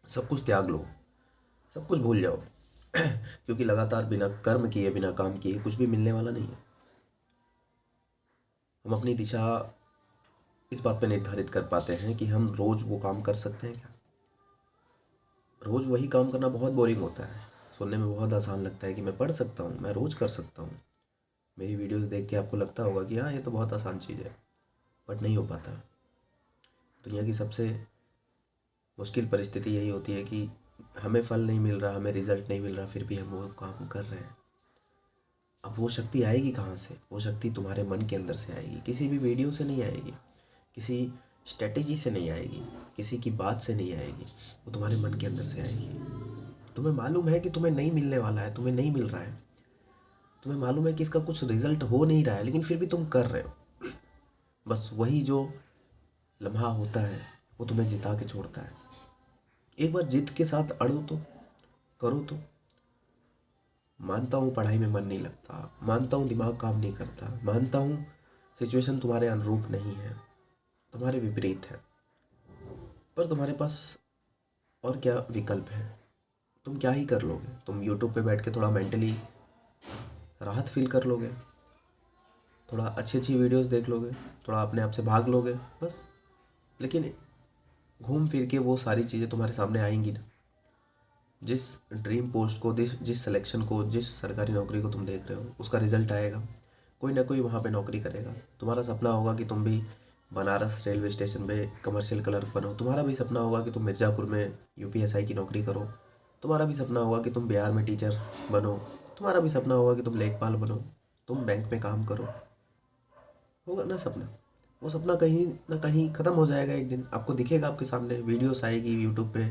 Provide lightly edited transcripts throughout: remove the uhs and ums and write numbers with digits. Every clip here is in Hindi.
सब कुछ त्याग लो, सब कुछ भूल जाओ। क्योंकि लगातार बिना कर्म किए, बिना काम किए कुछ भी मिलने वाला नहीं है। हम अपनी दिशा इस बात पे निर्धारित कर पाते हैं कि हम रोज़ वो काम कर सकते हैं क्या। रोज़ वही काम करना बहुत बोरिंग होता है। सुनने में बहुत आसान लगता है कि मैं पढ़ सकता हूँ, मैं रोज़ कर सकता हूँ। मेरी वीडियोस देख के आपको लगता होगा कि हाँ, ये तो बहुत आसान चीज़ है, बट नहीं हो पाता। दुनिया की सबसे मुश्किल परिस्थिति यही होती है कि हमें फल नहीं मिल रहा, हमें रिजल्ट नहीं मिल रहा, फिर भी हम वो काम कर रहे हैं। अब वो शक्ति आएगी कहाँ से? वो शक्ति तुम्हारे मन के अंदर से आएगी, किसी भी वीडियो से नहीं आएगी, किसी स्ट्रेटेजी से नहीं आएगी, किसी की बात से नहीं आएगी। वो तुम्हारे मन के अंदर से आएगी। तुम्हें मालूम है कि तुम्हें नहीं मिलने वाला है, तुम्हें नहीं मिल रहा है, तुम्हें मालूम है कि इसका कुछ रिजल्ट हो नहीं रहा है, लेकिन फिर भी तुम कर रहे हो। बस वही जो लम्हा होता है वो तुम्हें जिता के छोड़ता है। एक बार जिद के साथ अड़ो तो, करो तो। मानता हूँ पढ़ाई में मन नहीं लगता, मानता हूँ दिमाग काम नहीं करता, मानता हूँ सिचुएशन तुम्हारे अनुरूप नहीं है, तुम्हारे विपरीत है, पर तुम्हारे पास और क्या विकल्प है? तुम क्या ही कर लोगे? तुम यूट्यूब पे बैठ के थोड़ा मेंटली राहत फील कर लोगे, थोड़ा अच्छी अच्छी वीडियोस देख लोगे, थोड़ा अपने आप से भाग लोगे, बस। लेकिन घूम फिर के वो सारी चीज़ें तुम्हारे सामने आएंगी ना। जिस ड्रीम पोस्ट को, जिस सिलेक्शन को, जिस सरकारी नौकरी को तुम देख रहे हो, उसका रिजल्ट आएगा। कोई ना कोई वहाँ पे नौकरी करेगा। तुम्हारा सपना होगा कि तुम भी बनारस रेलवे स्टेशन पे कमर्शियल क्लर्क बनो। तुम्हारा भी सपना होगा कि तुम मिर्ज़ापुर में यूपीएसआई की नौकरी करो। तुम्हारा भी सपना होगा कि तुम बिहार में टीचर बनो। तुम्हारा भी सपना होगा कि तुम लेखपाल बनो, तुम बैंक में काम करो। होगा ना सपना? वो सपना कहीं ना कहीं ख़त्म हो जाएगा एक दिन। आपको दिखेगा, आपके सामने वीडियोस आएगी यूट्यूब पे,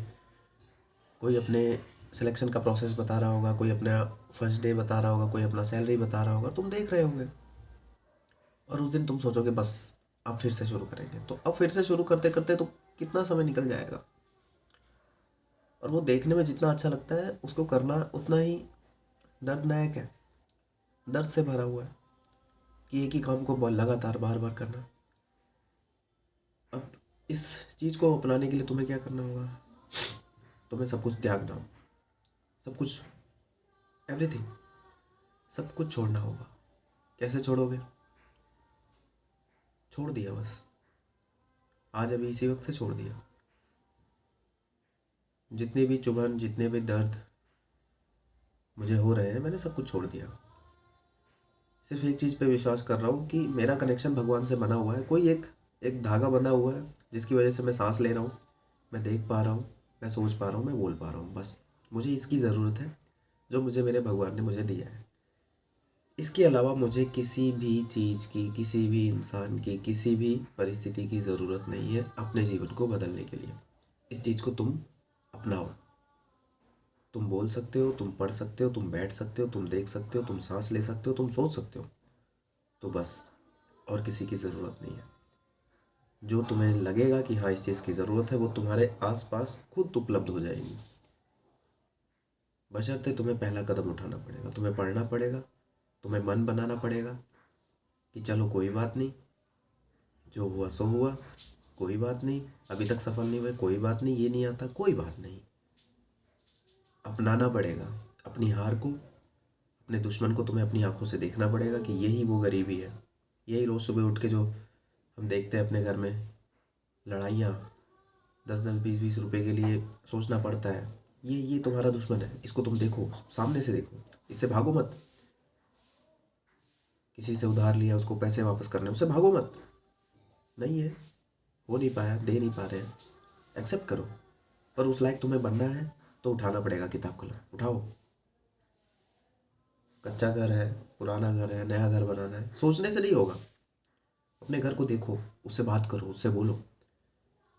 कोई अपने सिलेक्शन का प्रोसेस बता रहा होगा, कोई अपना फर्स्ट डे बता रहा होगा, कोई अपना सैलरी बता रहा होगा, तुम देख रहे होगे। और उस दिन तुम सोचोगे बस अब फिर से शुरू करेंगे। तो अब फिर से शुरू करते करते तो कितना समय निकल जाएगा। और वो देखने में जितना अच्छा लगता है, उसको करना उतना ही दर्दनायक है, दर्द से भरा हुआ है कि एक ही काम को लगातार बार बार करना। अब इस चीज़ को अपनाने के लिए तुम्हें क्या करना होगा? तुम्हें सब कुछ त्यागना होगा, सब कुछ, एवरीथिंग, सब कुछ छोड़ना होगा। कैसे छोड़ोगे? छोड़ दिया बस, आज अभी इसी वक्त से छोड़ दिया। जितनी भी चुभन, जितने भी दर्द मुझे हो रहे हैं, मैंने सब कुछ छोड़ दिया। सिर्फ एक चीज़ पे विश्वास कर रहा हूँ कि मेरा कनेक्शन भगवान से बना हुआ है। कोई एक एक धागा बंधा हुआ है जिसकी वजह से मैं सांस ले रहा हूँ, मैं देख पा रहा हूँ, मैं सोच पा रहा हूँ, मैं बोल पा रहा हूँ। बस मुझे इसकी ज़रूरत है जो मुझे मेरे भगवान ने मुझे दिया है। इसके अलावा मुझे किसी भी चीज़ की, किसी भी इंसान की, किसी भी परिस्थिति की ज़रूरत नहीं है अपने जीवन को बदलने के लिए। इस चीज़ को तुम अपनाओ। तुम बोल सकते हो, तुम पढ़ सकते हो, तुम बैठ सकते हो, तुम देख सकते हो, तुम सांस ले सकते हो, तुम सोच सकते हो। तो बस, और किसी की ज़रूरत नहीं है। जो तुम्हें लगेगा कि हाँ इस चीज़ की ज़रूरत है, वो तुम्हारे आसपास खुद उपलब्ध हो जाएगी। बशर्ते तुम्हें पहला कदम उठाना पड़ेगा, तुम्हें पढ़ना पड़ेगा, तुम्हें मन बनाना पड़ेगा कि चलो कोई बात नहीं, जो हुआ सो हुआ, कोई बात नहीं, अभी तक सफल नहीं हुए, कोई बात नहीं, ये नहीं आता, कोई बात नहीं। अपनाना पड़ेगा अपनी हार को, अपने दुश्मन को तुम्हें अपनी आंखों से देखना पड़ेगा कि यही वो गरीबी है। यही रोज़ सुबह उठ के जो हम देखते हैं अपने घर में लड़ाइयाँ, 10-10 20-20 रुपए के लिए सोचना पड़ता है। ये तुम्हारा दुश्मन है। इसको तुम देखो, सामने से देखो, इससे भागो मत। किसी से उधार लिया, उसको पैसे वापस करने, उससे भागो मत। नहीं है, हो नहीं पाया, दे नहीं पा रहे हैं, एक्सेप्ट करो। पर उस लायक तुम्हें बनना है तो उठाना पड़ेगा किताब कलम, उठाओ। कच्चा घर है, पुराना घर है, नया घर बनाना है, सोचने से नहीं होगा। अपने घर को देखो, उससे बात करो, उससे बोलो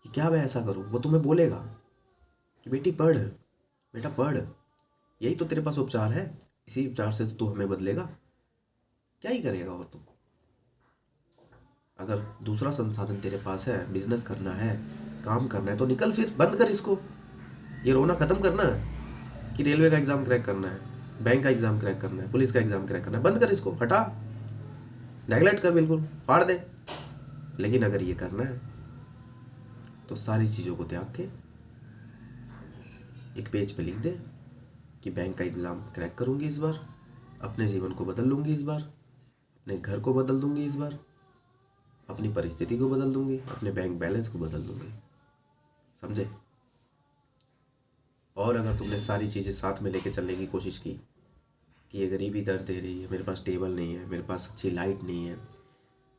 कि क्या मैं ऐसा करूं। वो तुम्हें बोलेगा कि बेटी पढ़, बेटा पढ़, यही तो तेरे पास उपचार है, इसी उपचार से तो तू हमें बदलेगा। क्या ही करेगा और तू? अगर दूसरा संसाधन तेरे पास है, बिजनेस करना है, काम करना है, तो निकल, फिर बंद कर इसको। ये रोना ख़त्म करना है कि रेलवे का एग्ज़ाम क्रैक करना है, बैंक का एग्ज़ाम क्रैक करना है, पुलिस का एग्ज़ाम क्रैक करना है। बंद कर इसको, हटा, नेगलेक्ट कर, बिल्कुल फाड़ दे। लेकिन अगर ये करना है तो सारी चीज़ों को त्याग के एक पेज पे लिख दे कि बैंक का एग्ज़ाम क्रैक करूँगी इस बार, अपने जीवन को बदल लूँगी इस बार, अपने घर को बदल दूँगी इस बार, अपनी परिस्थिति को बदल दूँगी, अपने बैंक बैलेंस को बदल दूँगी। समझे? और अगर तुमने सारी चीज़ें साथ में लेके चलने की कोशिश की कि ये गरीबी दर्द दे रही है, मेरे पास टेबल नहीं है, मेरे पास अच्छी लाइट नहीं है,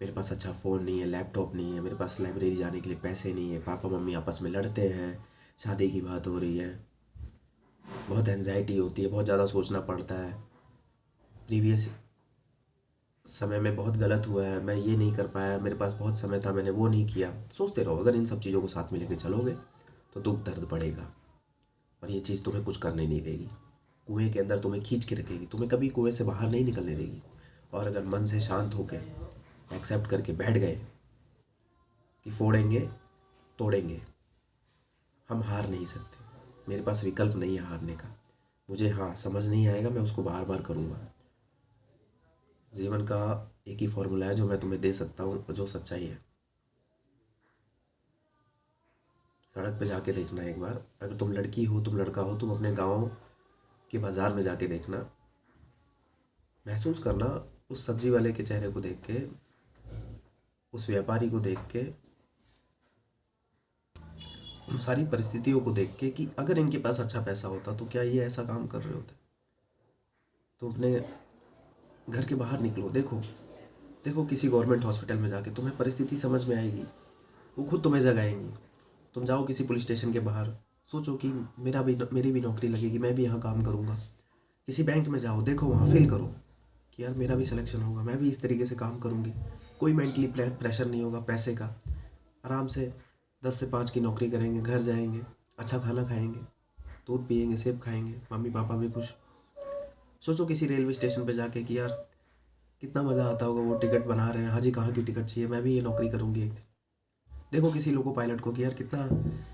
मेरे पास अच्छा फ़ोन नहीं है, लैपटॉप नहीं है, मेरे पास लाइब्रेरी जाने के लिए पैसे नहीं है, पापा मम्मी आपस में लड़ते हैं, शादी की बात हो रही है, बहुत एंजाइटी होती है, बहुत ज़्यादा सोचना पड़ता है, प्रीवियस समय में बहुत गलत हुआ है, मैं ये नहीं कर पाया, मेरे पास बहुत समय था मैंने वो नहीं किया, सोचते रहो। अगर इन सब चीज़ों को साथ में लेके चलोगे तो दुख दर्द बढ़ेगा और ये चीज़ तुम्हें कुछ करने नहीं देगी, कुएं के अंदर तुम्हें खींच के रखेगी, तुम्हें कभी कुएं से बाहर नहीं निकलने देगी। और अगर मन से शांत होकर एक्सेप्ट करके बैठ गए कि फोड़ेंगे तोड़ेंगे, हम हार नहीं सकते, मेरे पास विकल्प नहीं है हारने का, मुझे हाँ समझ नहीं आएगा, मैं उसको बार बार करूँगा। जीवन का एक ही फॉर्मूला है जो मैं तुम्हें दे सकता हूँ, जो सच्चाई है। सड़क पे जाके देखना एक बार, अगर तुम लड़की हो तुम लड़का हो, तुम अपने गांव के बाज़ार में जाके देखना, महसूस करना उस सब्जी वाले के चेहरे को देख के, उस व्यापारी को देख के, उन सारी परिस्थितियों को देख के कि अगर इनके पास अच्छा पैसा होता तो क्या ये ऐसा काम कर रहे होते। तो अपने घर के बाहर निकलो, देखो देखो किसी गवर्नमेंट हॉस्पिटल में जाके तुम्हें परिस्थिति समझ में आएगी, वो खुद तुम्हें जगाएंगी। तुम जाओ किसी पुलिस स्टेशन के बाहर, सोचो कि मेरी भी नौकरी लगेगी, मैं भी यहाँ काम करूँगा। किसी बैंक में जाओ, देखो वहाँ फील करो कि यार मेरा भी सिलेक्शन होगा, मैं भी इस तरीके से काम करूँगी। कोई मेंटली प्रेशर नहीं होगा पैसे का, आराम से 10 से 5 की नौकरी करेंगे, घर जाएंगे, अच्छा खाना खाएंगे, दूध पिएंगे, सेब खाएंगे, मम्मी पापा भी खुश। सोचो किसी रेलवे स्टेशन पे जाके कि यार कितना मज़ा आता होगा, वो टिकट बना रहे हैं, हाजी कहाँ की टिकट चाहिए, मैं भी ये नौकरी करूँगी एक दिन। देखो किसी लोको पायलट को कि यार कितना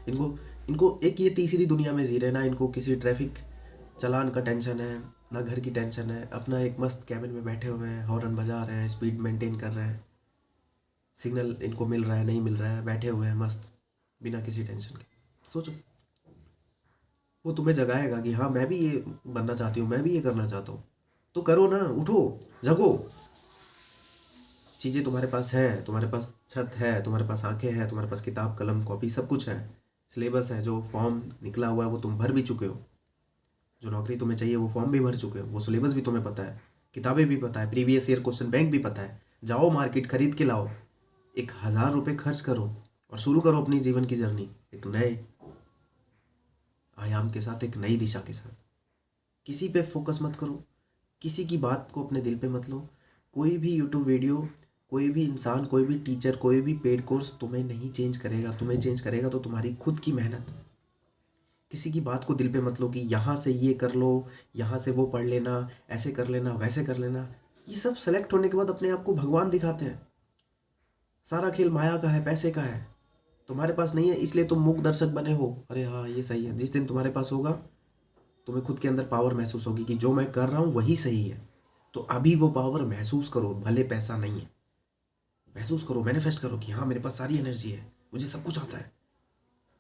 इनको इनको एक ये तीसरी दुनिया में जी रहे हैं ना, इनको किसी ट्रैफिक चालान का टेंशन है ना, घर की टेंशन है, अपना एक मस्त कैबिन में बैठे हुए हैं, हॉर्न बजा रहे हैं, स्पीड मेंटेन कर रहे हैं, सिग्नल इनको मिल रहा है नहीं मिल रहा है, बैठे हुए हैं मस्त बिना किसी टेंशन के। सोचो वो तुम्हें जगाएगा कि हाँ मैं भी ये बनना चाहती हूँ, मैं भी ये करना चाहता हूँ, तो करो ना, उठो, जगो। चीज़ें तुम्हारे पास है, तुम्हारे पास छत है, तुम्हारे पास आंखें हैं, तुम्हारे पास किताब कलम कॉपी सब कुछ है, सिलेबस है, जो फॉर्म निकला हुआ है वो तुम भर भी चुके हो, जो नौकरी तुम्हें चाहिए वो फॉर्म भी भर चुके हो, वो सिलेबस भी तुम्हें पता है, किताबें भी पता है, प्रीवियस ईयर क्वेश्चन बैंक भी पता है। जाओ मार्केट खरीद के लाओ, 1,000 रुपये खर्च करो और शुरू करो अपनी जीवन की जर्नी एक नए आयाम के साथ, एक नई दिशा के साथ। किसी पे फोकस मत करो, किसी की बात को अपने दिल पे मत लो। कोई भी यूट्यूब वीडियो, कोई भी इंसान, कोई भी टीचर, कोई भी पेड कोर्स तुम्हें नहीं चेंज करेगा। तुम्हें चेंज करेगा तो तुम्हारी खुद की मेहनत। किसी की बात को दिल पे मत लो कि यहाँ से ये कर लो, यहाँ से वो पढ़ लेना, ऐसे कर लेना, वैसे कर लेना। ये सब सेलेक्ट होने के बाद अपने आप को भगवान दिखाते हैं। सारा खेल माया का है, पैसे का है, तुम्हारे पास नहीं है इसलिए तुम मूक दर्शक बने हो। अरे हाँ ये सही है, जिस दिन तुम्हारे पास होगा तुम्हें खुद के अंदर पावर महसूस होगी कि जो मैं कर रहा हूँ वही सही है। तो अभी वो पावर महसूस करो, भले पैसा नहीं है, महसूस करो, मैनिफेस्ट करो कि हाँ मेरे पास सारी एनर्जी है, मुझे सब कुछ आता है,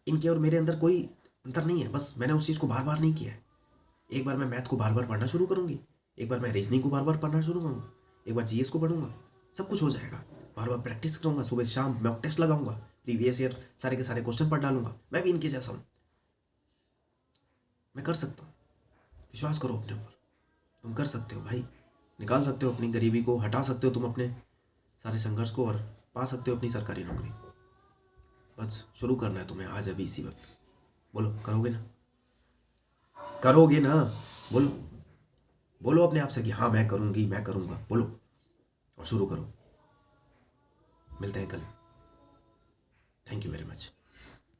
इनके और मेरे अंदर कोई अंतर नहीं है, बस मैंने उस चीज़ को बार बार नहीं किया है। एक बार मैं मैथ को बार बार पढ़ना शुरू करूँगी, एक बार मैं रीजनिंग को बार बार पढ़ना शुरू करूँगा, एक बार जीएस को पढ़ूंगा, सब कुछ हो जाएगा। बार बार प्रैक्टिस करूँगा, सुबह शाम मॉक टेस्ट लगाऊंगा, प्रीवियस ईयर सारे के सारे क्वेश्चन पढ़ डालूंगा, मैं भी इनके जैसा हूँ, मैं कर सकता हूँ। विश्वास करो अपने ऊपर, तुम कर सकते हो भाई, निकाल सकते हो अपनी गरीबी को, हटा सकते हो तुम अपने सारे संघर्ष को और पा सकते हो अपनी सरकारी नौकरी। बस शुरू करना है तुम्हें आज, अभी इसी वक्त। बोलो करोगे ना, करोगे ना? बोलो बोलो अपने आप से कि हाँ मैं करूँगी, मैं करूँगा, बोलो और शुरू करो। मिलते हैं कल। Thank you very much.